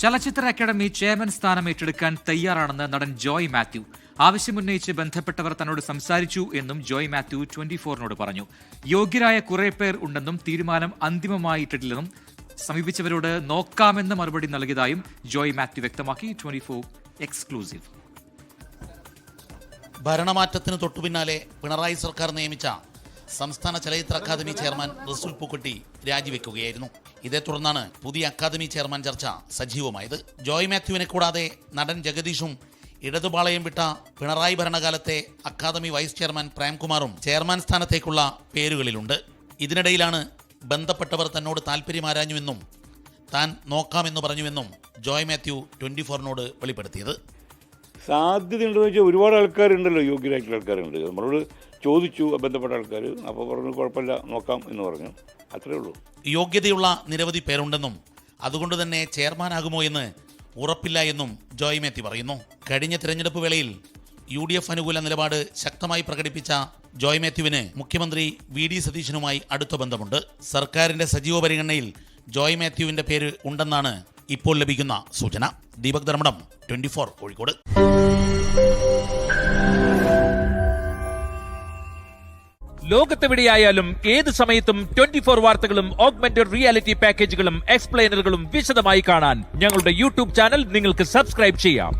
ചലച്ചിത്ര academy chairman സ്ഥാനം ഏറ്റെടുക്കാൻ തയ്യാറാണെന്ന് നടൻ ജോയ് മാത്യു. ആവശ്യമുന്നയിച്ച് ബന്ധപ്പെട്ടവർ തന്നോട് സംസാരിച്ചു എന്നും ജോയ് മാത്യു 24-നോട് പറഞ്ഞു. യോഗ്യരായ കുറെ പേർ ഉണ്ടെന്നും തീരുമാനം അന്തിമമായിട്ടില്ലെന്നും സമീപിച്ചവരോട് നോക്കാമെന്ന് മറുപടി നൽകിയതായും ജോയ് മാത്യു വ്യക്തമാക്കി. 24 എക്സ്ക്ലൂസീവ്. ഭരണമാറ്റത്തിന് തൊട്ടുപിന്നാലെ പിണറായി സർക്കാർ നിയമിച്ച സംസ്ഥാന ചലച്ചിത്ര അക്കാദമി ചെയർമാൻ റസൂൽ പൂക്കുട്ടി രാജിവെക്കുകയായിരുന്നു. ഇതേ തുടർന്നാണ് പുതിയ അക്കാദമി ചെയർമാൻ ചർച്ച സജീവമായത്. ജോയ് മാത്യുവിനെ കൂടാതെ നടൻ ജഗദീഷും ഇടതുപാളയം വിട്ട പിണറായി ഭരണകാലത്തെ അക്കാദമി വൈസ് ചെയർമാൻ പ്രേംകുമാറും ചെയർമാൻ സ്ഥാനത്തേക്കുള്ള പേരുകളിലുണ്ട്. ഇതിനിടയിലാണ് ബന്ധപ്പെട്ടവർ തന്നോട് താല്പര്യമാരാഞ്ഞുവെന്നും താൻ നോക്കാമെന്ന് പറഞ്ഞുവെന്നും ജോയ് മാത്യു 24-നോട് വെളിപ്പെടുത്തിയത്. സാധ്യതയുണ്ടെന്ന് വെച്ചാൽ ഒരുപാട് ആൾക്കാരുണ്ടല്ലോ, യോഗ്യരായിട്ടുള്ള ആൾക്കാരുണ്ട്. നമ്മളോട് ചോദിച്ചു ബന്ധപ്പെട്ട ആൾക്കാർ, അപ്പോൾ പറഞ്ഞു കുഴപ്പമില്ല, നോക്കാം എന്ന് പറഞ്ഞു. അത്രേ ഉള്ളൂ. യോഗ്യതയുള്ള നിരവധി പേരുണ്ടെന്നും അതുകൊണ്ട് തന്നെ ചെയർമാനാകുമോ എന്ന് ഉറപ്പില്ല എന്നും ജോയ് മാത്യു പറയുന്നു. കഴിഞ്ഞ തിരഞ്ഞെടുപ്പ് വേളയിൽ UDF അനുകൂല നിലപാട് ശക്തമായി പ്രകടിപ്പിച്ച ജോയ് മാത്യുവിന് മുഖ്യമന്ത്രി VD സതീശനുമായി അടുത്ത ബന്ധമുണ്ട്. സർക്കാരിന്റെ സജീവ പരിഗണനയിൽ ജോയ് മാത്യുവിന്റെ പേര് ഉണ്ടെന്നാണ് ഇപ്പോൾ ലഭിക്കുന്ന സൂചന. ദീപക് ധർമ്മടം, 24 കോഴിക്കോട്. ലോകത്തെവിടെയായാലും ഏത് സമയത്തും 24 വാർത്തകളും ഓഗ്മെന്റഡ് റിയാലിറ്റി പാക്കേജുകളും എക്സ്പ്ലെയിനറുകളും വിശദമായി കാണാൻ ഞങ്ങളുടെ YouTube ചാനൽ നിങ്ങൾക്ക് സബ്സ്ക്രൈബ് ചെയ്യാം.